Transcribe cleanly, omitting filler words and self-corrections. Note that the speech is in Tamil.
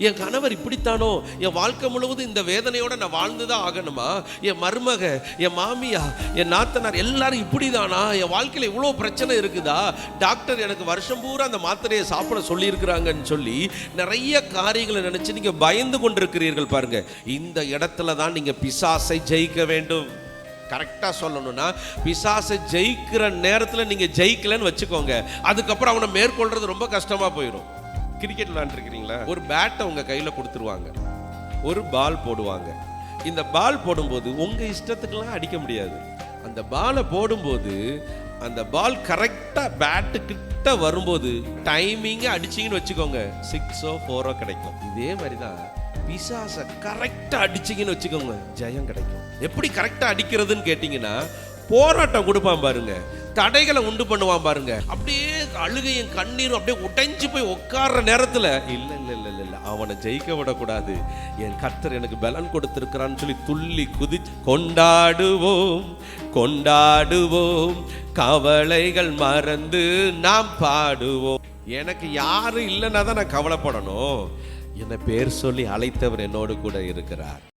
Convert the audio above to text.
என் கணவர் இப்படித்தானோ, என் வாழ்க்கை முழுவதும் இந்த வேதனையோட நான் வாழ்ந்துதான் ஆகணுமா, என் மருமக, என் மாமியா, என் நாத்தனார் எல்லாரும் இப்படிதானா, என் வாழ்க்கையில இவ்வளோ பிரச்சனை இருக்குதா, டாக்டர் எனக்கு வருஷம் பூரா அந்த மாத்திரையை சாப்பிட சொல்லியிருக்கிறாங்கன்னு சொல்லி நிறைய காரியங்களை நினைச்சு நீங்க பயந்து கொண்டிருக்கிறீர்கள். பாருங்க, இந்த இடத்துல தான் நீங்க பிசாசை ஜெயிக்க வேண்டும். கரெக்டாக சொல்லணும்னா, பிசாசை ஜெயிக்கிற நேரத்தில் நீங்கள் ஜெயிக்கலன்னு வச்சுக்கோங்க, அதுக்கப்புறம் அவனை மேற்கொள்றது ரொம்ப கஷ்டமாக போயிடும். கிரிக்கெட் விளையாண்டுருக்கிறீங்களா? ஒரு பேட்டை உங்கள் கையில் கொடுத்துருவாங்க, ஒரு பால் போடுவாங்க. இந்த பால் போடும்போது உங்கள் இஷ்டத்துக்கெல்லாம் அடிக்க முடியாது. அந்த பாலை போடும்போது அந்த பால் கரெக்டாக பேட்டு கிட்ட வரும்போது டைமிங்காக அடிச்சிங்கன்னு வச்சுக்கோங்க, 6ஓ 4ஓ கிடைக்கும். இதே மாதிரி தான் பிசாசை கரெக்டாக அடிச்சிங்கன்னு வச்சுக்கோங்க, ஜெயம் கிடைக்கும். எப்படி கரெக்டாக அடிக்கிறதுன்னு கேட்டிங்கன்னா, போராட்டம் கொடுப்பான் பாருங்க, தடைகளை உண்டு பண்ணுவான் பாருங்க. அப்படியே அழுகையும் கண்ணீரும் அப்படியே உடைஞ்சு போய் உட்கார்ற நேரத்தில் இல்லை இல்லை இல்லை இல்லை அவனை ஜெயிக்க விடக்கூடாது, என் கர்த்தர் எனக்கு பலன் கொடுத்திருக்கிறான்னு சொல்லி துள்ளி குதிச்சு கொண்டாடுவோம் கொண்டாடுவோம், கவலைகள் மறந்து நாம் பாடுவோம். எனக்கு யாரும் இல்லைன்னா தான் நான் கவலைப்படணும், என்னை பேர் சொல்லி அழைத்தவர் என்னோடு கூட இருக்கிறார்.